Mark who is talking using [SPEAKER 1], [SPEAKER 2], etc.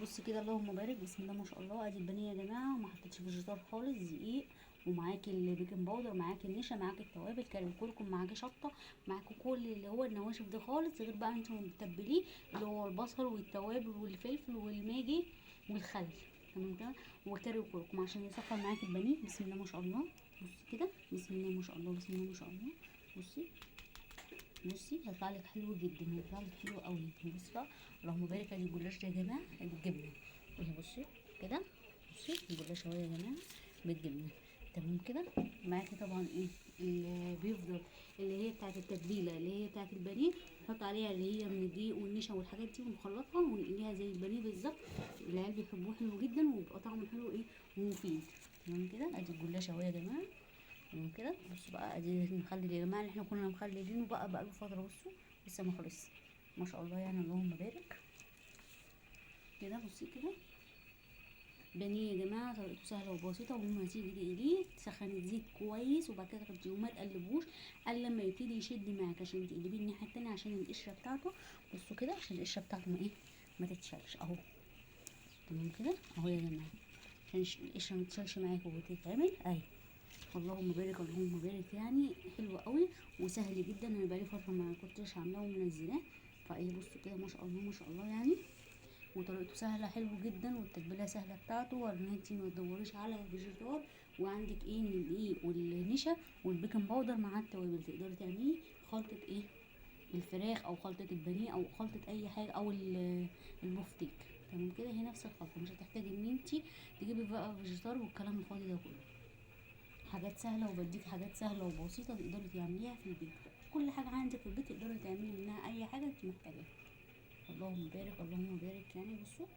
[SPEAKER 1] بصي كده اللهم بارك، بسم الله ما شاء الله. ادي البانيه يا جماعه، وما حطيتش فيجيتار خالص، دقيق ومعاكي البيكنج باودر، معاكي النشا، معاكي التوابل، كاري الكركم، معاكي شطه، معاكي كل اللي هو النواشف ده خالص، غير بقى انتوا بتتبليه اللي هو البصل والتوابل والفلفل والماجي والخل. تمام كده، وكاري الكركم عشان يصفر معاكي البانيه. بسم الله ما شاء الله. بصي كده، بسم الله ما شاء الله، بسم الله ما شاء الله. بصي بصي هيطلع لك حلو جدا، هيطلع لك حلو قوي. بصي بقى، اللهم بارك. ادي الجلاش ده يا جماعه، ادي الجبنه اهي. بصي كده، بصي الجلاش اهو يا جماعه بالجبنه. تمام كده. معاكي طبعا ايه اللي بيفضل، اللي هي بتاعه التتبيله اللي هي بتاعه البانيه، نحط عليها اللي هي من الدقيق والنشا والحاجات دي، ونخلطها ونقليها زي البانيه بالظبط. العيال بيحبوه حلو جدا، وبيبقى طعمه حلو ايه ومفيد. تمام كده. ادي الجلاش اهو يا جماعه. تمام كده. بصوا بقى، ادي المخلل يا جماعه اللي احنا كنا مخللينه بقى له فتره. بصوا لسه ما خلص، ما شاء الله يعني، اللهم بارك. كده بصي كده، بانيه يا جماعه طريقته سهله وبسيطه. وما تيجي تقليه تسخني الزيت كويس، وبعد كده تحطيه وما تقلبوش الا لما يبتدي يشد معاك، عشان تقلبيه الناحيه التانيه عشان القشره بتاعته. بصوا كده، عشان القشره بتاعته ما تتشالش اهو. تمام كده اهو يا جماعه، عشان القشره ما تتشالش معاك وتتعمل اهي. اللهم بارك اللهم بارك، يعني حلو قوي وسهل جدا. انا بقالي فتره ما كنتش عاملاه ومنزلاه، فايه بصوا كده ما شاء الله ما شاء الله يعني. وطريقته سهله حلو جدا، والتتبيله سهله بتاعته، وان انتي ما تدوريش على فيجيتار. وعندك ايه من الدقيق والنشا والبيكنج باودر مع التوابل، تقدري تعملي خلطه ايه الفراخ، او خلطه البانيه، او خلطه اي حاجه، او البفتيك. تمام كده، هي نفس الخلطه، مش هتحتاجي ان انتي تجيبي بقى فيجيتار والكلام الفاضي ده كله. حاجات سهله، وبديك حاجات سهله وبسيطه تقدري تعمليها في البيت. كل حاجه عندك في البيت تقدري تعملي منها اي حاجه انت محتاجاها. اللهم بارك اللهم بارك يعني. بصوا